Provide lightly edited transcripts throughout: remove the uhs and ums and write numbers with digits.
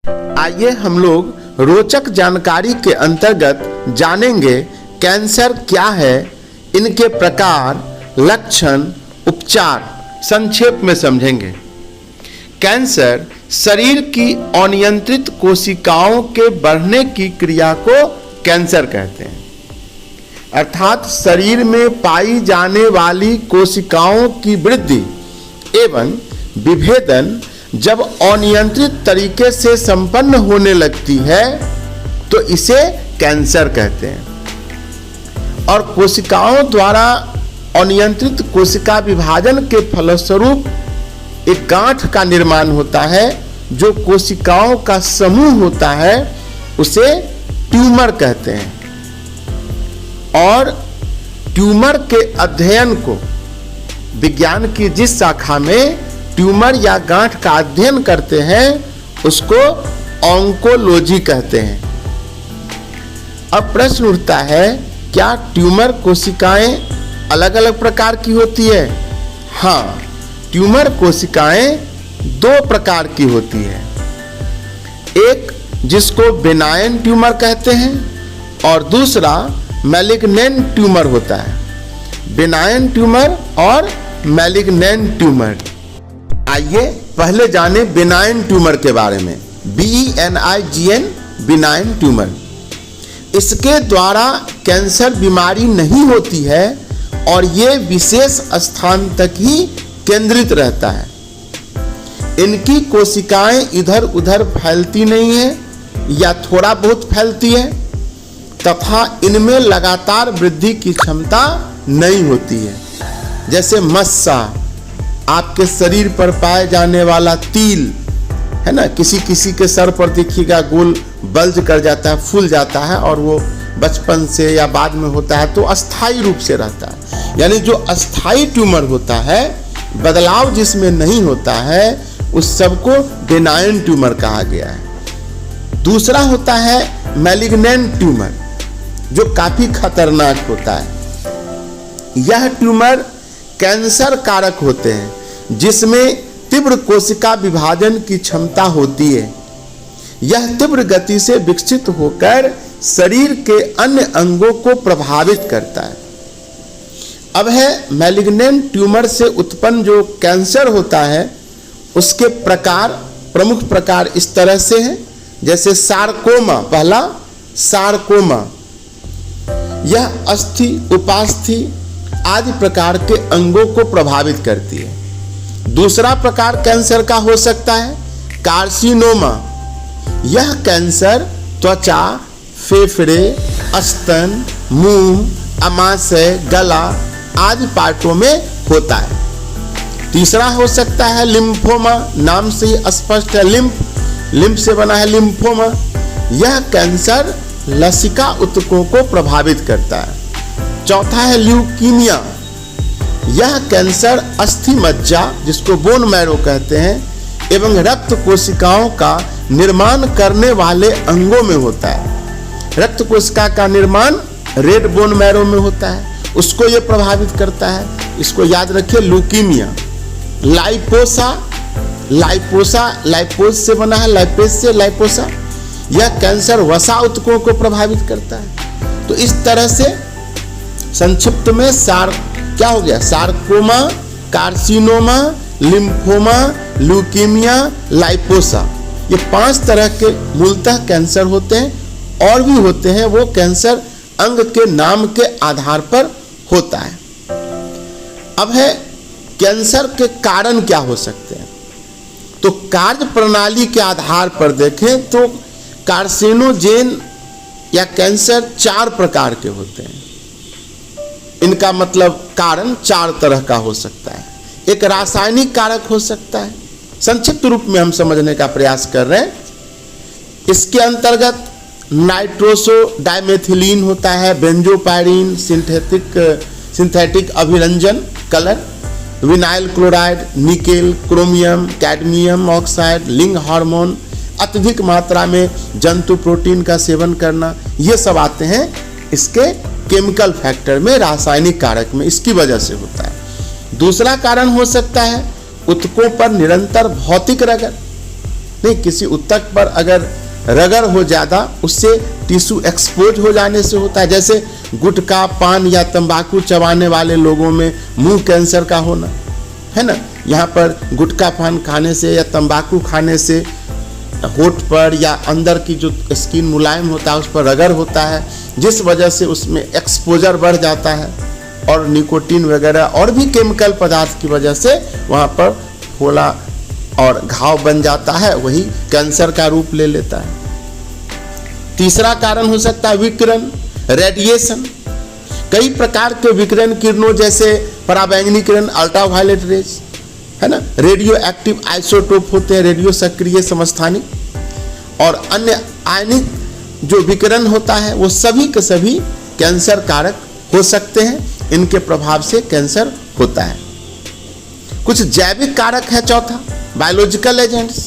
आइए हम लोग रोचक जानकारी के अंतर्गत जानेंगे कैंसर क्या है, इनके प्रकार, लक्षण, उपचार संक्षेप में समझेंगे। कैंसर शरीर की अनियंत्रित कोशिकाओं के बढ़ने की क्रिया को कैंसर कहते हैं। अर्थात शरीर में पाई जाने वाली कोशिकाओं की वृद्धि एवं विभेदन जब अनियंत्रित तरीके से संपन्न होने लगती है तो इसे कैंसर कहते हैं। और कोशिकाओं द्वारा अनियंत्रित कोशिका विभाजन के फलस्वरूप एक गांठ का निर्माण होता है। जो कोशिकाओं का समूह होता है उसे ट्यूमर कहते हैं। और ट्यूमर के अध्ययन को विज्ञान की जिस शाखा में ट्यूमर या गांठ का अध्ययन करते हैं उसको ऑन्कोलॉजी कहते हैं। अब प्रश्न उठता है, क्या ट्यूमर कोशिकाएं अलग अलग प्रकार की होती है? हाँ, ट्यूमर कोशिकाएं दो प्रकार की होती है। एक जिसको बेनाइन ट्यूमर कहते हैं और दूसरा मैलिग्नेंट ट्यूमर होता है। बेनाइन ट्यूमर और मैलिग्नेंट ट्यूमर। आइए पहले जाने बेनाइन ट्यूमर के बारे में। BENIGN benign tumour. इसके द्वारा कैंसर बीमारी नहीं होती है और ये विशेष स्थान तक ही केंद्रित रहता है। इनकी कोशिकाएं इधर उधर फैलती नहीं है या थोड़ा बहुत फैलती है तथा इनमें लगातार वृद्धि की क्षमता नहीं होती है। जैसे मस्सा, आपके शरीर पर पाए जाने वाला तिल है ना, किसी किसी के सर पर देखिएगा गोल बल्ज कर जाता है, फूल जाता है और वो बचपन से या बाद में होता है तो अस्थायी रूप से रहता है। यानी जो अस्थायी ट्यूमर होता है, बदलाव जिसमें नहीं होता है, उस सबको बेनाइन ट्यूमर कहा गया है। दूसरा होता है मैलिग्नेंट ट्यूमर जो काफी खतरनाक होता है। यह ट्यूमर कैंसर कारक होते हैं जिसमें तीव्र कोशिका विभाजन की क्षमता होती है। यह तीव्र गति से विकसित होकर शरीर के अन्य अंगों को प्रभावित करता है। अब है मैलिग्नेंट ट्यूमर से उत्पन्न जो कैंसर होता है उसके प्रकार, प्रमुख प्रकार इस तरह से हैं। जैसे सार्कोमा, पहला सार्कोमा, यह अस्थि, उपास्थि आदि प्रकार के अंगों को प्रभावित करती है। दूसरा प्रकार कैंसर का हो सकता है कार्सिनोमा। यह कैंसर त्वचा, फेफड़े, स्तन, मुंह, अमाशय, गला आदि पार्टों में होता है। तीसरा हो सकता है लिम्फोमा। नाम से ही स्पष्ट है, लिम्फ से बना है लिम्फोमा। यह कैंसर लसिका ऊतकों को प्रभावित करता है। चौथा है ल्यूकीमिया। यह कैंसर अस्थि मज्जा, जिसको बोन मैरो कहते हैं, एवं रक्त कोशिकाओं का निर्माण करने वाले अंगों में होता है। रक्त कोशिका का निर्माण रेड बोन मैरो में होता है, उसको यह प्रभावित करता है। इसको याद रखिए, ल्यूकीमिया। लाइपोसा, लाइपोस से बना है, लाइपेस से लाइपोसा। यह कैंसर वसा ऊतकों को प्रभावित करता है। तो इस तरह से संक्षिप्त में क्या हो गया? सार्कोमा, कार्सिनोमा, लिम्फोमा, ल्यूकीमिया, लाइपोसा, ये 5 तरह के मूलतः कैंसर होते हैं। और भी होते हैं, वो कैंसर अंग के नाम के आधार पर होता है। अब है कैंसर के कारण क्या हो सकते हैं। तो कार्य प्रणाली के आधार पर देखें तो कार्सिनोजेन या कैंसर 4 प्रकार के होते हैं। इनका मतलब कारण 4 तरह का हो सकता है। एक रासायनिक कारक हो सकता है, संक्षिप्त रूप में हम समझने का प्रयास कर रहे हैं। इसके अंतर्गत नाइट्रोसोडाइमेथिलीन होता है, बेंजोपायरिन, सिंथेटिक अभिरंजन colour, vinyl chloride, nickel, chromium, cadmium oxide, लिंग हार्मोन, अत्यधिक मात्रा में जंतु प्रोटीन का सेवन करना, ये सब आते हैं इसके केमिकल फैक्टर में, रासायनिक कारक में। इसकी वजह से होता है। दूसरा कारण हो सकता है ऊतकों पर निरंतर भौतिक रगड़, नहीं, किसी उत्तक पर अगर रगड़ हो ज़्यादा, उससे टिश्यू एक्सपोज हो जाने से होता है। जैसे गुटखा, पान या तंबाकू चबाने वाले लोगों में मुंह कैंसर का होना, है ना। यहाँ पर गुटखा पान खाने से या तंबाकू खाने से होठ पर या अंदर की जो स्किन मुलायम होता है उस पर रगड़ होता है, जिस वजह से उसमें एक्सपोजर बढ़ जाता है और निकोटीन वगैरह और भी केमिकल पदार्थ की वजह से वहाँ पर फोला और घाव बन जाता है, वही कैंसर का रूप ले लेता है। तीसरा कारण हो सकता है विकिरण, रेडिएशन। कई प्रकार के विकिरण किरणों जैसे पराबैंगनी किरण, अल्ट्रावायलेट रेज, है ना, रेडियो एक्टिव आइसोटोप होते हैं, रेडियो सक्रिय समस्थानिक, और अन्य आयनिक जो विकिरण होता है वो सभी के सभी कैंसर कारक हो सकते हैं। इनके प्रभाव से कैंसर होता है। कुछ जैविक कारक है चौथा, बायोलॉजिकल एजेंट्स,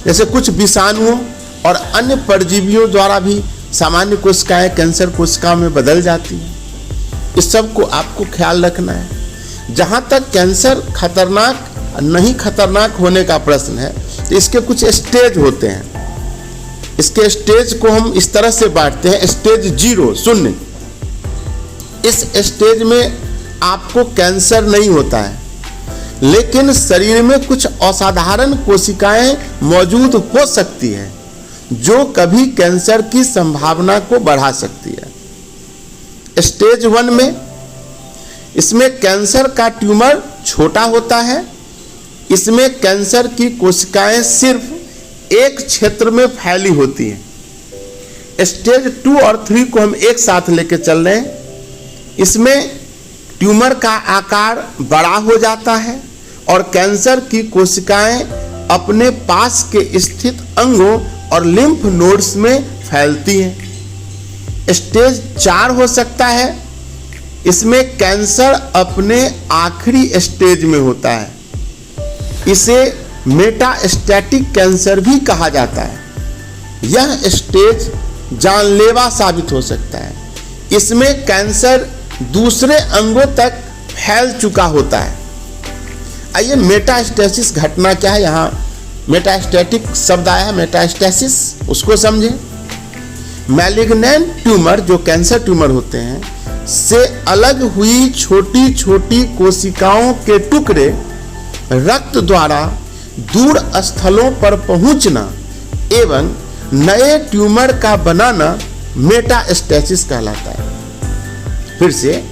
जैसे कुछ विषाणुओं और अन्य परजीवियों द्वारा भी सामान्य कोशिकाएं कैंसर कोशिका में बदल जाती हैं। इस सब को आपको ख्याल रखना है। जहां तक कैंसर खतरनाक नहीं खतरनाक होने का प्रश्न है, तो इसके कुछ स्टेज होते हैं। इसके स्टेज को हम इस तरह से बांटते हैं, स्टेज 0 0। इस स्टेज में आपको कैंसर नहीं होता है, लेकिन शरीर में कुछ असाधारण कोशिकाएं मौजूद हो सकती है जो कभी कैंसर की संभावना को बढ़ा सकती है। स्टेज 1 में इसमें कैंसर का ट्यूमर छोटा होता है। इसमें कैंसर की कोशिकाएं सिर्फ एक क्षेत्र में फैली होती हैं। स्टेज 2 और 3 को हम एक साथ लेकर चल रहे हैं। इसमें ट्यूमर का आकार बड़ा हो जाता है और कैंसर की कोशिकाएं अपने पास के स्थित अंगों और लिम्फ नोड्स में फैलती हैं। स्टेज 4 हो सकता है। इसमें कैंसर अपने आखिरी स्टेज में होता है। इसे मेटास्टैटिक कैंसर भी कहा जाता है। यह स्टेज जानलेवा साबित हो सकता है। इसमें कैंसर दूसरे अंगों तक फैल चुका होता है। आइए मेटास्टेसिस घटना क्या है, यहाँ मेटास्टैटिक शब्द आया है, मेटास्टेसिस, उसको समझें। मैलिग्नेंट ट्यूमर, जो कैंसर ट्यूमर होते हैं, से अलग हुई छोटी छोटी कोशिकाओं के टुकड़े रक्त द्वारा दूर स्थलों पर पहुंचना एवं नए ट्यूमर का बनाना मेटास्टेसिस कहलाता है। फिर से,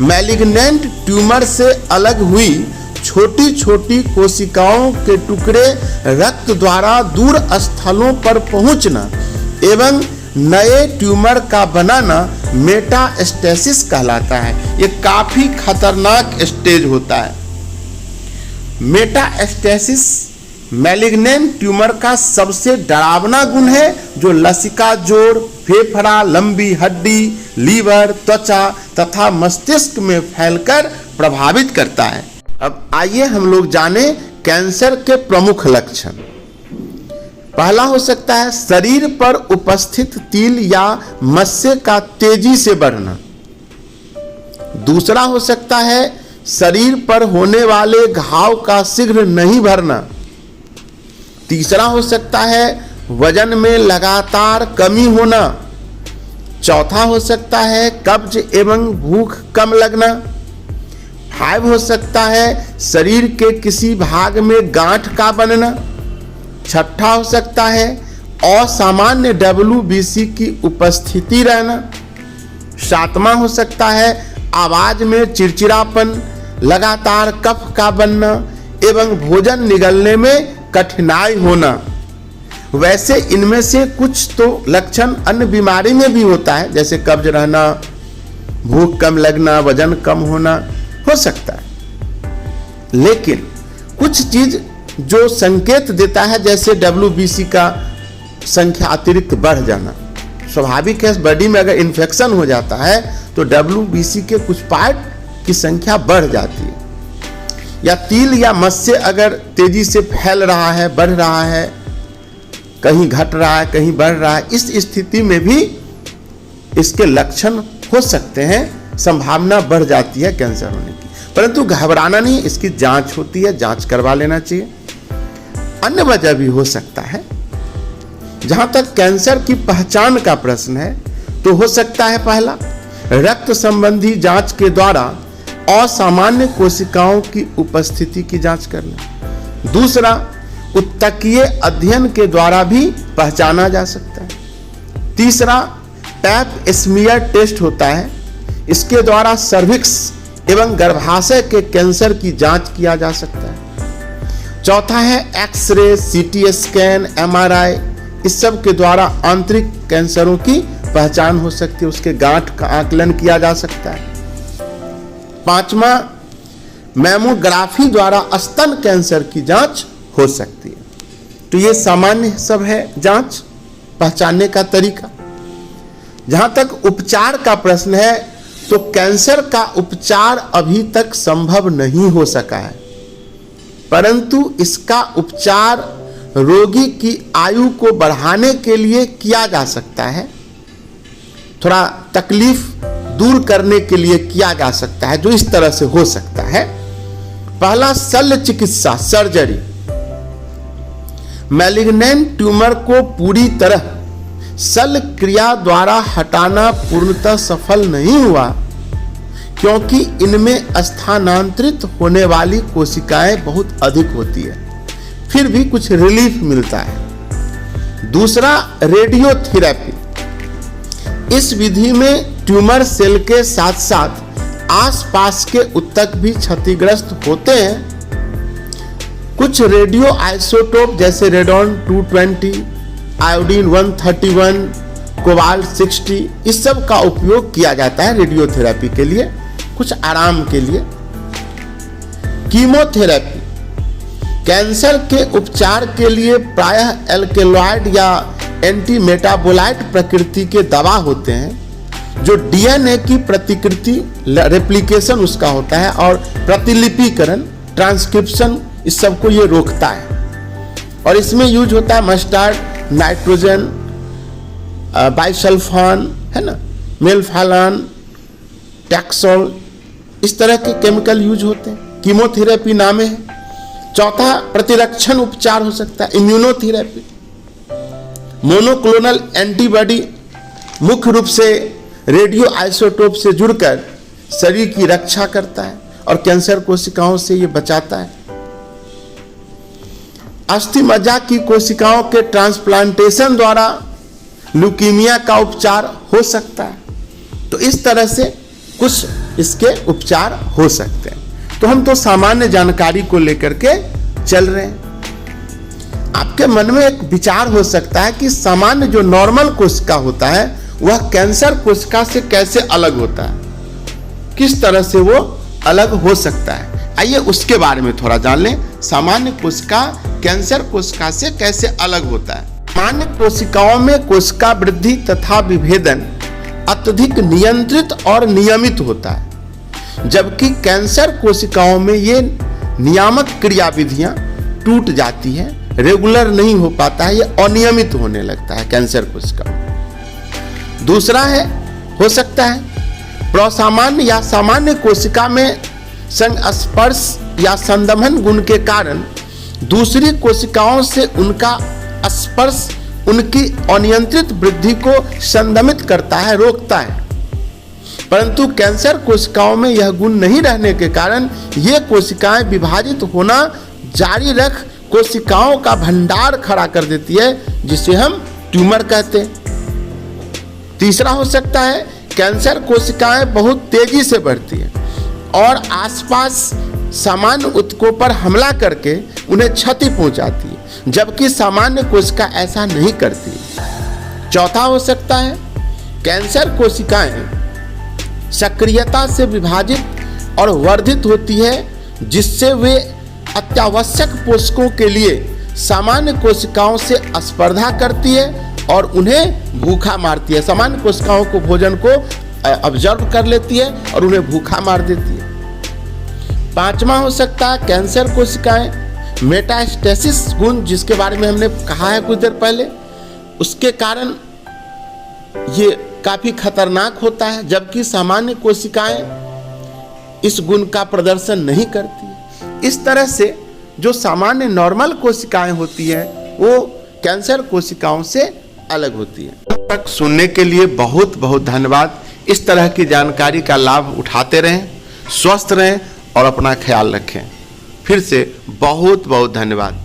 मैलिग्नेंट ट्यूमर से अलग हुई छोटी छोटी कोशिकाओं के टुकड़े रक्त द्वारा दूर स्थलों पर पहुंचना एवं नए ट्यूमर का बनाना मेटास्टेसिस कहलाता है। ये काफी खतरनाक स्टेज होता है। मेटास्टेसिस मैलिग्नेंट ट्यूमर का सबसे डरावना गुण है, जो लसिका जोड़, फेफड़ा, लंबी हड्डी, लीवर, त्वचा तथा मस्तिष्क में फैलकर प्रभावित करता है। अब आइए हम लोग जाने कैंसर के प्रमुख लक्षण। पहला हो सकता है शरीर पर उपस्थित तिल या मस्से का तेजी से बढ़ना। दूसरा हो सकता है शरीर पर होने वाले घाव का शीघ्र नहीं भरना। तीसरा हो सकता है वजन में लगातार कमी होना। चौथा हो सकता है कब्ज एवं भूख कम लगना। 5 हो सकता है शरीर के किसी भाग में गांठ का बनना। 6ठा हो सकता है असामान्य WBC की उपस्थिति रहना। 7वां हो सकता है आवाज में चिड़चिड़ापन, लगातार कफ का बनना एवं भोजन निगलने में कठिनाई होना। वैसे इनमें से कुछ तो लक्षण अन्य बीमारी में भी होता है, जैसे कब्ज रहना, भूख कम लगना, वजन कम होना हो सकता है। लेकिन कुछ चीज जो संकेत देता है, जैसे WBC का संख्या अतिरिक्त बढ़ जाना। स्वाभाविक है, बॉडी में अगर इन्फेक्शन हो जाता है तो WBC के कुछ पार्ट की संख्या बढ़ जाती है। या तिल या मस्से अगर तेजी से फैल रहा है, बढ़ रहा है, कहीं घट रहा है, कहीं बढ़ रहा है, इस स्थिति में भी इसके लक्षण हो सकते हैं, संभावना बढ़ जाती है कैंसर होने की। परंतु घबराना नहीं, इसकी जांच होती है, जांच करवा लेना चाहिए। अन्य वजह भी हो सकता है, जहां तक कैंसर की पहचान का प्रश्न है तो हो सकता है, पहला, रक्त संबंधी जांच के द्वारा असामान्य कोशिकाओं की उपस्थिति की जांच करना। दूसरा, उत्तकीय अध्ययन के द्वारा भी पहचाना जा सकता है। तीसरा, पैप स्मीयर टेस्ट होता है, इसके द्वारा सर्विक्स एवं गर्भाशय के कैंसर की जांच किया जा सकता है। चौथा है एक्सरे, सीटी स्कैन, एमआरआई, इस सब के द्वारा आंतरिक कैंसरों की पहचान हो सकती है, उसके गांठ का आकलन किया जा सकता है। पांचवा, मैमोग्राफी द्वारा स्तन कैंसर की जांच हो सकती है। तो ये सामान्य सब है जांच पहचानने का तरीका। जहां तक उपचार का प्रश्न है तो कैंसर का उपचार अभी तक संभव नहीं हो सका है, परंतु इसका उपचार रोगी की आयु को बढ़ाने के लिए किया जा सकता है, थोड़ा तकलीफ दूर करने के लिए किया जा सकता है। जो इस तरह से हो सकता है, पहला, शल्य चिकित्सा, सर्जरी। मैलिग्नेंट ट्यूमर को पूरी तरह शल्य क्रिया द्वारा हटाना पूर्णतः सफल नहीं हुआ, क्योंकि इनमें स्थानांतरित होने वाली कोशिकाएं बहुत अधिक होती है, फिर भी कुछ रिलीफ मिलता है। दूसरा, रेडियोथेरेपी। इस विधि में ट्यूमर सेल के साथ साथ आसपास के ऊतक भी क्षतिग्रस्त होते हैं। कुछ रेडियो आइसोटोप जैसे रेडॉन 220, आयोडीन 131, कोबाल्ट 60, इस सब का उपयोग किया जाता है रेडियोथेरेपी के लिए, कुछ आराम के लिए। कीमोथेरेपी, कैंसर के उपचार के लिए प्रायः एल्केलॉइड या एंटी मेटाबोलाइट प्रकृति के दवा होते हैं, जो डीएनए की प्रतिकृति, रेप्लिकेशन उसका होता है, और प्रतिलिपिकरण, ट्रांसक्रिप्शन, इस सब को ये रोकता है। और इसमें यूज होता है मस्टर्ड, नाइट्रोजन, बाइसल्फान, है ना, मेल्फालान, टैक्सोल, इस तरह के केमिकल यूज होते हैं। कीमोथेरेपी नाम है। चौथा, प्रतिरक्षण उपचार हो सकता है, इम्यूनोथेरेपी। मोनोक्लोनल एंटीबॉडी मुख्य रूप से रेडियो आइसोटोप से जुड़कर शरीर की रक्षा करता है और कैंसर कोशिकाओं से ये बचाता है। अस्थि मज्जा की कोशिकाओं के ट्रांसप्लांटेशन द्वारा ल्यूकीमिया का उपचार हो सकता है। तो इस तरह से कुछ इसके उपचार हो सकते हैं। तो हम तो सामान्य जानकारी को लेकर के चल रहे हैं। आपके मन में एक विचार हो सकता है कि सामान्य जो नॉर्मल कोशिका होता है वह कैंसर कोशिका से कैसे अलग होता है, किस तरह से वो अलग हो सकता है। आइए उसके बारे में थोड़ा जान लें। सामान्य कोशिका कैंसर कोशिका से कैसे अलग होता है। सामान्य कोशिकाओं में कोशिका वृद्धि तथा विभेदन अत्यधिक नियंत्रित और नियमित होता है, जबकि कैंसर कोशिकाओं में ये नियामक क्रियाविधियां टूट जाती हैं, रेगुलर नहीं हो पाता है, ये अनियमित होने लगता है कैंसर कोशिका। दूसरा है, हो सकता है प्रसामान्य या सामान्य कोशिका में संस्पर्श या संदमन गुण के कारण दूसरी कोशिकाओं से उनका स्पर्श उनकी अनियंत्रित वृद्धि को संदमित करता है, रोकता है। परंतु कैंसर कोशिकाओं में यह गुण नहीं रहने के कारण ये कोशिकाएं विभाजित होना जारी रख कोशिकाओं का भंडार खड़ा कर देती है, जिसे हम ट्यूमर कहते हैं। तीसरा हो सकता है, कैंसर कोशिकाएं बहुत तेजी से बढ़ती हैं और आसपास सामान्य ऊतकों पर हमला करके उन्हें क्षति पहुंचाती है, जबकि सामान्य कोशिका ऐसा नहीं करती। चौथा हो सकता है, कैंसर कोशिकाएं सक्रियता से विभाजित और वर्धित होती है, जिससे वे अत्यावश्यक पोषकों के लिए सामान्य कोशिकाओं से स्पर्धा करती है और उन्हें भूखा मारती है। सामान्य कोशिकाओं को भोजन को ऑब्जर्व कर लेती है और उन्हें भूखा मार देती है। पांचवा हो सकता है, कैंसर कोशिकाएं मेटास्टेसिस गुण, जिसके बारे में हमने कहा है कुछ देर पहले, उसके कारण ये काफी खतरनाक होता है, जबकि सामान्य कोशिकाएं इस गुण का प्रदर्शन नहीं करती। इस तरह से जो सामान्य नॉर्मल कोशिकाएं होती हैं वो कैंसर कोशिकाओं से अलग होती है। तब तक सुनने के लिए बहुत बहुत धन्यवाद। इस तरह की जानकारी का लाभ उठाते रहें, स्वस्थ रहें और अपना ख्याल रखें। फिर से बहुत बहुत धन्यवाद।